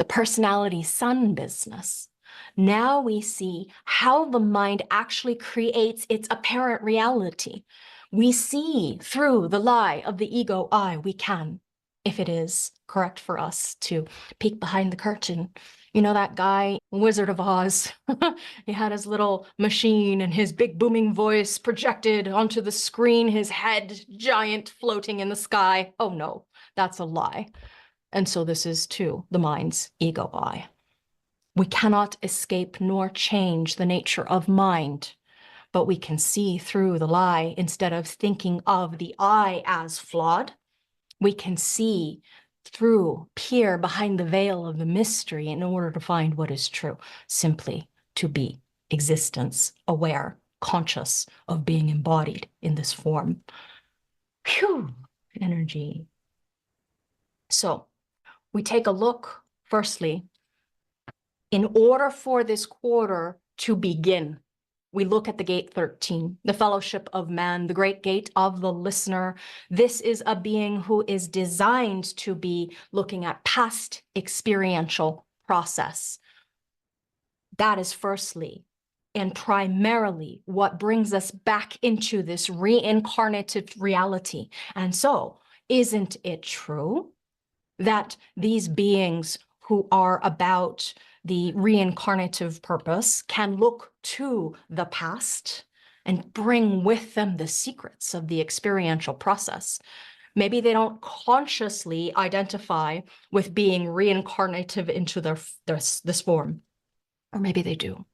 the personality sun business. Now we see how the mind actually creates its apparent reality. We see through the lie of the ego I, we can, if it is correct for us to peek behind the curtain. You know that guy, Wizard of Oz? He had his little machine and his big booming voice projected onto the screen, his head giant floating in the sky. Oh no, that's a lie. And so this is too the mind's ego I. We cannot escape nor change the nature of mind, but we can see through the lie. Instead of thinking of the I as flawed, we can see through, peer behind the veil of the mystery in order to find what is true, simply to be existence, aware, conscious of being embodied in this form. Phew, energy. So we take a look, firstly, in order for this quarter to begin, we look at the gate 13, the fellowship of man, the great gate of the listener. This is a being who is designed to be looking at past experiential process. That is firstly and primarily what brings us back into this reincarnated reality. And so, isn't it true that these beings who are about the reincarnative purpose can look to the past and bring with them the secrets of the experiential process? Maybe they don't consciously identify with being reincarnative into this form, or maybe they do.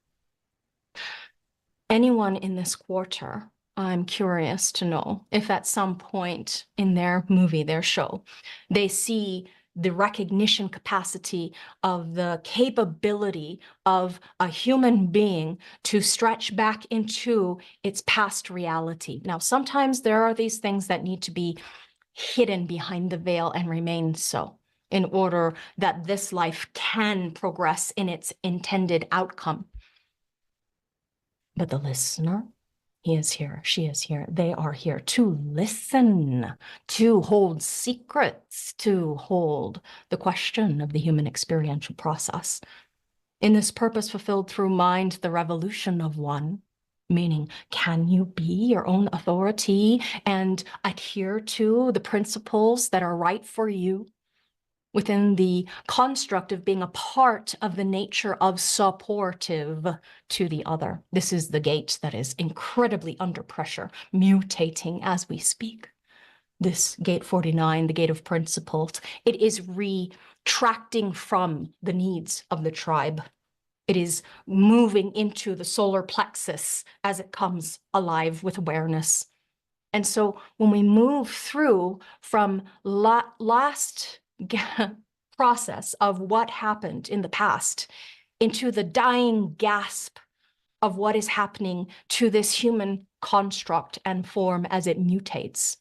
Anyone in this quarter, I'm curious to know if at some point in their movie, their show, they see the recognition capacity of the capability of a human being to stretch back into its past reality. Now, sometimes there are these things that need to be hidden behind the veil and remain so in order that this life can progress in its intended outcome. But the listener, he is here, she is here, they are here to listen, to hold secrets, to hold the question of the human experiential process. In this purpose fulfilled through mind, the revolution of one, meaning, can you be your own authority and adhere to the principles that are right for you within the construct of being a part of the nature of supportive to the other? This is the gate that is incredibly under pressure, mutating as we speak. This gate 49, the gate of principles, it is retracting from the needs of the tribe. It is moving into the solar plexus as it comes alive with awareness. And so when we move through from last process of what happened in the past into the dying gasp of what is happening to this human construct and form as it mutates,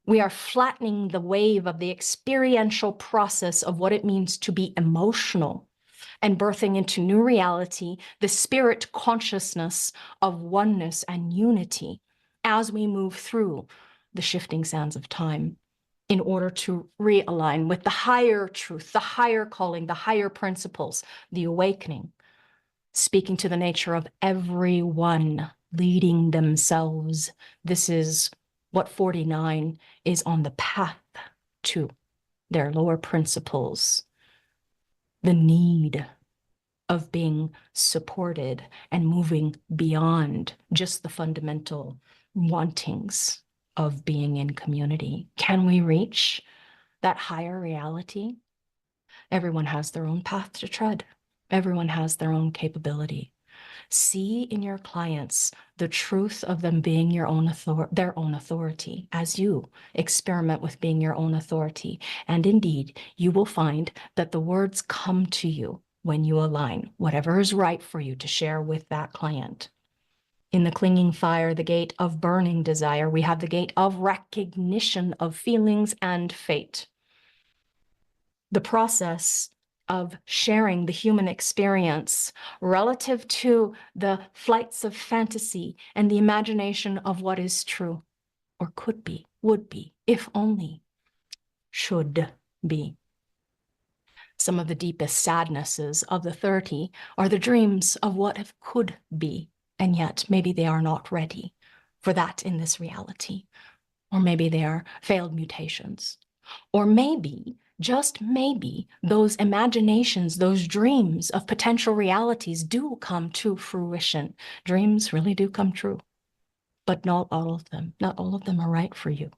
we are flattening the wave of the experiential process of what it means to be emotional and birthing into new reality, the spirit consciousness of oneness and unity as we move through the shifting sands of time in order to realign with the higher truth, the higher calling, the higher principles, the awakening, speaking to the nature of everyone leading themselves. This is what 49 is on the path to their lower principles, the need of being supported and moving beyond just the fundamental wantings of being in community. Can we reach that higher reality? Everyone has their own path to tread. Everyone has their own capability. See in your clients the truth of them being their own authority as you experiment with being your own authority. And indeed, you will find that the words come to you when you align whatever is right for you to share with that client. In the clinging fire, the gate of burning desire, we have the gate of recognition of feelings and fate. The process of sharing the human experience relative to the flights of fantasy and the imagination of what is true, or could be, would be, if only, should be. Some of the deepest sadnesses of the 30 are the dreams of what could be, and yet maybe they are not ready for that in this reality. Or maybe they are failed mutations. Or maybe, just maybe, those imaginations, those dreams of potential realities do come to fruition. Dreams really do come true, but not all of them. Not all of them are right for you.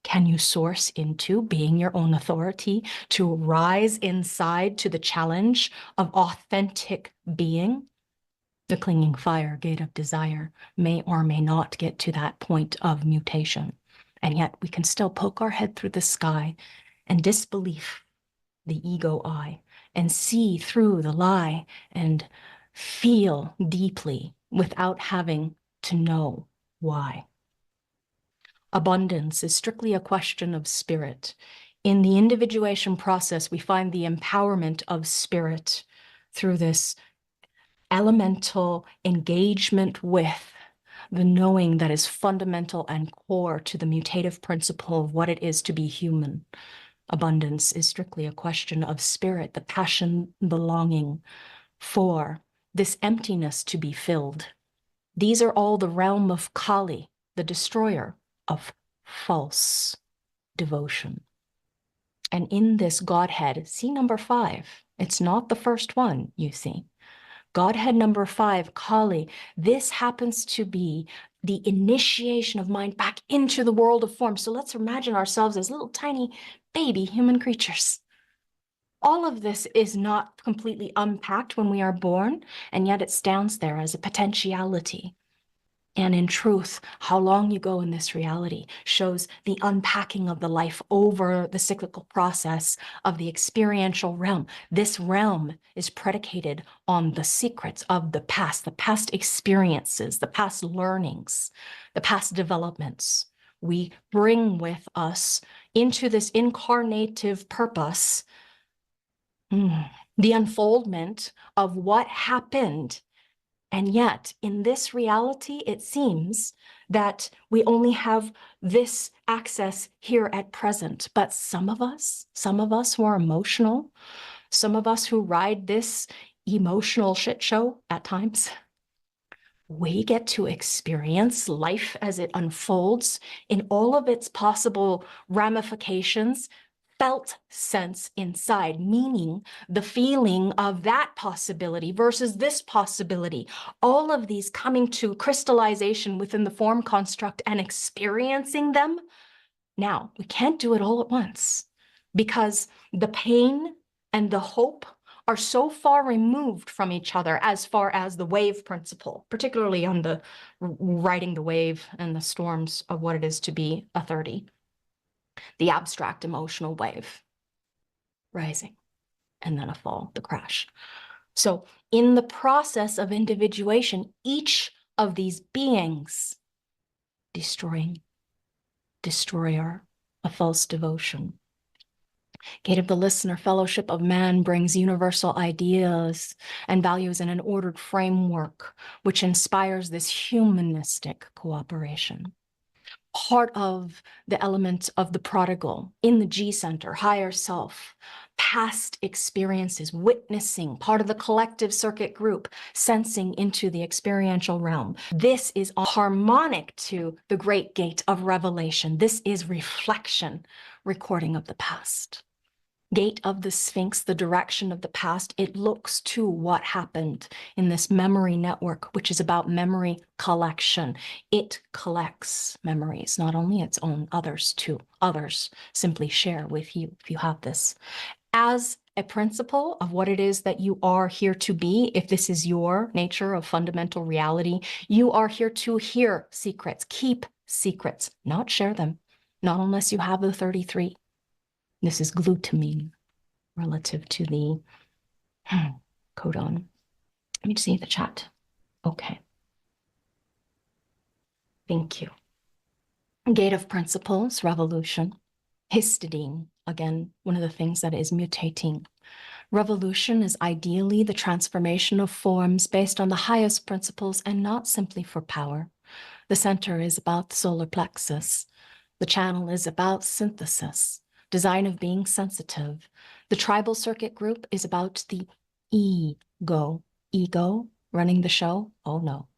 Can you source into being your own authority to rise inside to the challenge of authentic being? The clinging fire, gate of desire, may or may not get to that point of mutation. And yet we can still poke our head through the sky and disbelief, the ego eye, and see through the lie and feel deeply without having to know why. Abundance is strictly a question of spirit. In the individuation process, we find the empowerment of spirit through this elemental engagement with the knowing that is fundamental and core to the mutative principle of what it is to be human. Abundance is strictly a question of spirit, the passion, the longing for this emptiness to be filled. These are all the realm of Kali, the destroyer of false devotion. And in this Godhead, see number 5. It's not the first one, you see. Godhead number 5, Kali, this happens to be the initiation of mind back into the world of form. So let's imagine ourselves as little tiny baby human creatures. All of this is not completely unpacked when we are born, and yet it stands there as a potentiality. And in truth, how long you go in this reality shows the unpacking of the life over the cyclical process of the experiential realm. This realm is predicated on the secrets of the past experiences, the past learnings, the past developments. We bring with us into this incarnative purpose the unfoldment of what happened. And yet, in this reality, it seems that we only have this access here at present. But some of us who are emotional, some of us who ride this emotional shit show at times, we get to experience life as it unfolds in all of its possible ramifications, felt sense inside, meaning the feeling of that possibility versus this possibility. All of these coming to crystallization within the form construct and experiencing them. Now, we can't do it all at once because the pain and the hope are so far removed from each other as far as the wave principle, particularly on the riding the wave and the storms of what it is to be a 30. The abstract emotional wave, rising, and then a fall, the crash. So in the process of individuation, each of these beings, destroyer, a false devotion. Gate of the listener, fellowship of man brings universal ideas and values in an ordered framework, which inspires this humanistic cooperation. Part of the element of the prodigal in the G center, higher self, past experiences, witnessing, part of the collective circuit group, sensing into the experiential realm. This is harmonic to the great gate of revelation. This is reflection, recording of the past. Gate of the Sphinx, the direction of the past, it looks to what happened in this memory network, which is about memory collection. It collects memories, not only its own, others too. Others simply share with you if you have this. As a principle of what it is that you are here to be, if this is your nature of fundamental reality, you are here to hear secrets, keep secrets, not share them, not unless you have the 33. This is glutamine relative to the codon. Let me see the chat. Okay. Thank you. Gate of principles, revolution. Histidine, again, one of the things that is mutating. Revolution is ideally the transformation of forms based on the highest principles and not simply for power. The center is about the solar plexus. The channel is about synthesis. Design of being sensitive, The tribal circuit group is about the ego. Ego running the show? Oh no.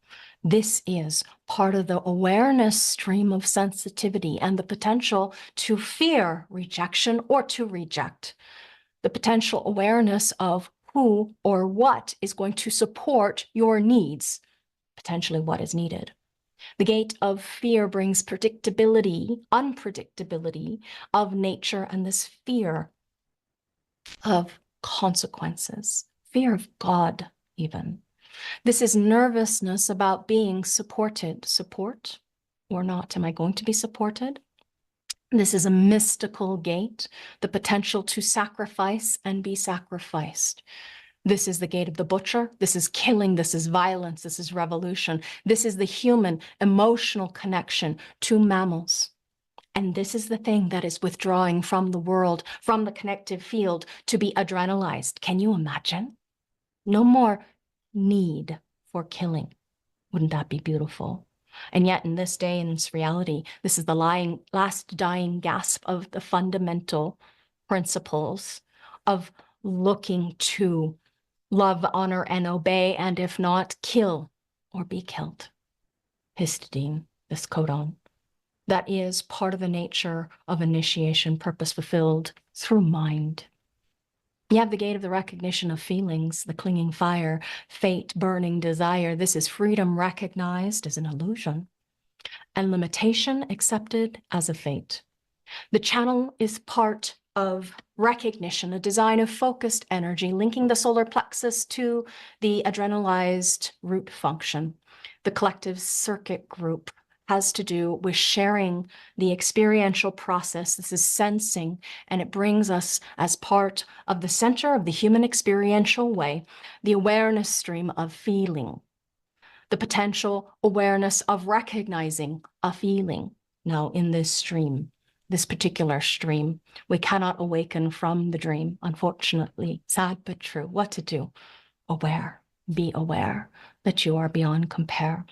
This is part of the awareness stream of sensitivity and the potential to fear rejection or to reject. The potential awareness of who or what is going to support your needs, potentially what is needed. The gate of fear brings predictability, unpredictability of nature, and this fear of consequences, fear of God even. This is nervousness about being supported. Support or not? Am I going to be supported? This is a mystical gate, the potential to sacrifice and be sacrificed. This is the gate of the butcher. This is killing. This is violence. This is revolution. This is the human emotional connection to mammals. And this is the thing that is withdrawing from the world, from the connective field to be adrenalized. Can you imagine? No more need for killing. Wouldn't that be beautiful? And yet in this day, in this reality, this is the last dying gasp of the fundamental principles of looking to love, honor, and obey, and if not, kill or be killed. Histidine, this codon. That is part of the nature of initiation, purpose fulfilled through mind. You have the gate of the recognition of feelings, the clinging fire, fate, burning desire. This is freedom recognized as an illusion and limitation accepted as a fate. The channel is part of recognition, a design of focused energy, linking the solar plexus to the adrenalized root function. The collective circuit group has to do with sharing the experiential process. This is sensing, and it brings us as part of the center of the human experiential way, the awareness stream of feeling, the potential awareness of recognizing a feeling. Now, in this stream, this particular stream, we cannot awaken from the dream, unfortunately. Sad but true. What to do? Aware. Be aware that you are beyond compare.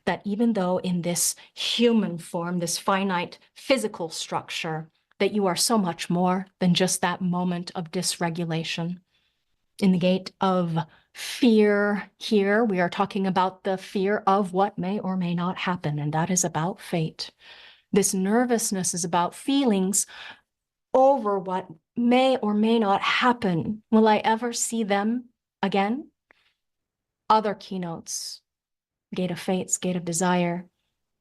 That even though in this human form, this finite physical structure, that you are so much more than just that moment of dysregulation. In the gate of fear here, we are talking about the fear of what may or may not happen, and that is about fate. This nervousness is about feelings over what may or may not happen. Will I ever see them again? Other keynotes, gate of fates, gate of desire.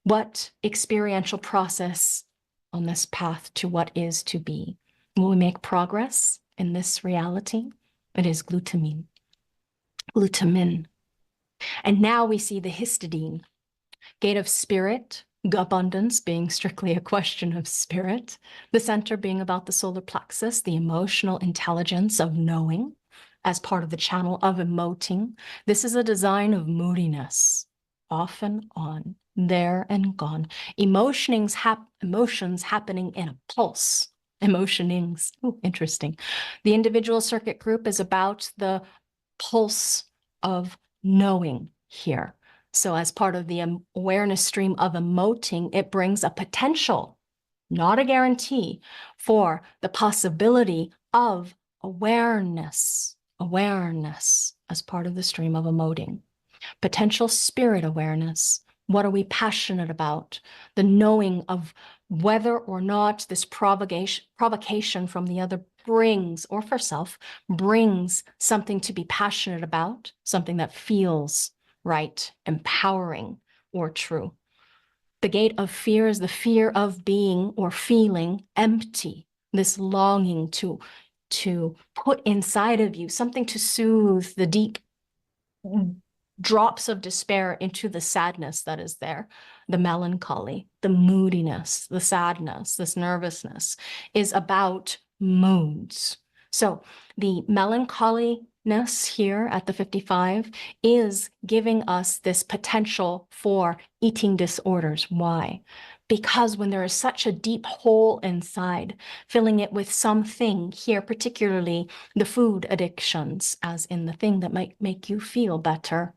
What experiential process on this path to what is to be? Will we make progress in this reality? It is glutamine. Glutamin. And now we see the histidine, gate of spirit, abundance being strictly a question of spirit, the center being about the solar plexus, the emotional intelligence of knowing as part of the channel of emoting. This is a design of moodiness, off and on, there and gone. Emotions happening in a pulse. Emotionings, ooh, interesting. The individual circuit group is about the pulse of knowing here. So as part of the awareness stream of emoting, it brings a potential, not a guarantee, for the possibility of awareness as part of the stream of emoting. Potential spirit awareness. What are we passionate about? The knowing of whether or not this provocation from the other brings, or for self, brings something to be passionate about, something that feels right, empowering, or true. The gate of fear is the fear of being or feeling empty, this longing to put inside of you something to soothe the deep drops of despair into the sadness that is there, the melancholy, the moodiness, the sadness, this nervousness is about moods. So the melancholiness here at the 55 is giving us this potential for eating disorders. Why? Because when there is such a deep hole inside, filling it with something here, particularly the food addictions, as in the thing that might make you feel better.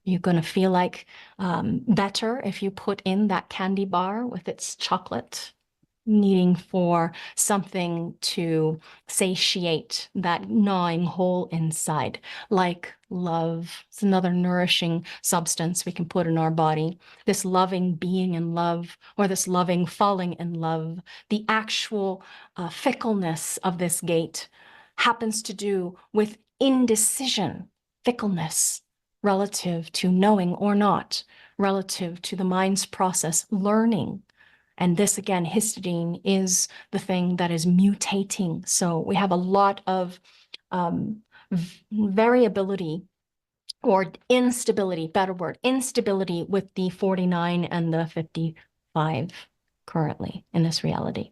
You're going to feel like better if you put in that candy bar with its chocolate needing for something to satiate that gnawing hole inside, like love. It's another nourishing substance we can put in our body. This loving being in love, or this loving falling in love, the actual fickleness of this gate happens to do with indecision, fickleness relative to knowing or not, relative to the mind's process, learning. And this, again, histidine is the thing that is mutating. So we have a lot of variability or instability, better word, instability with the 49 and the 55 currently in this reality.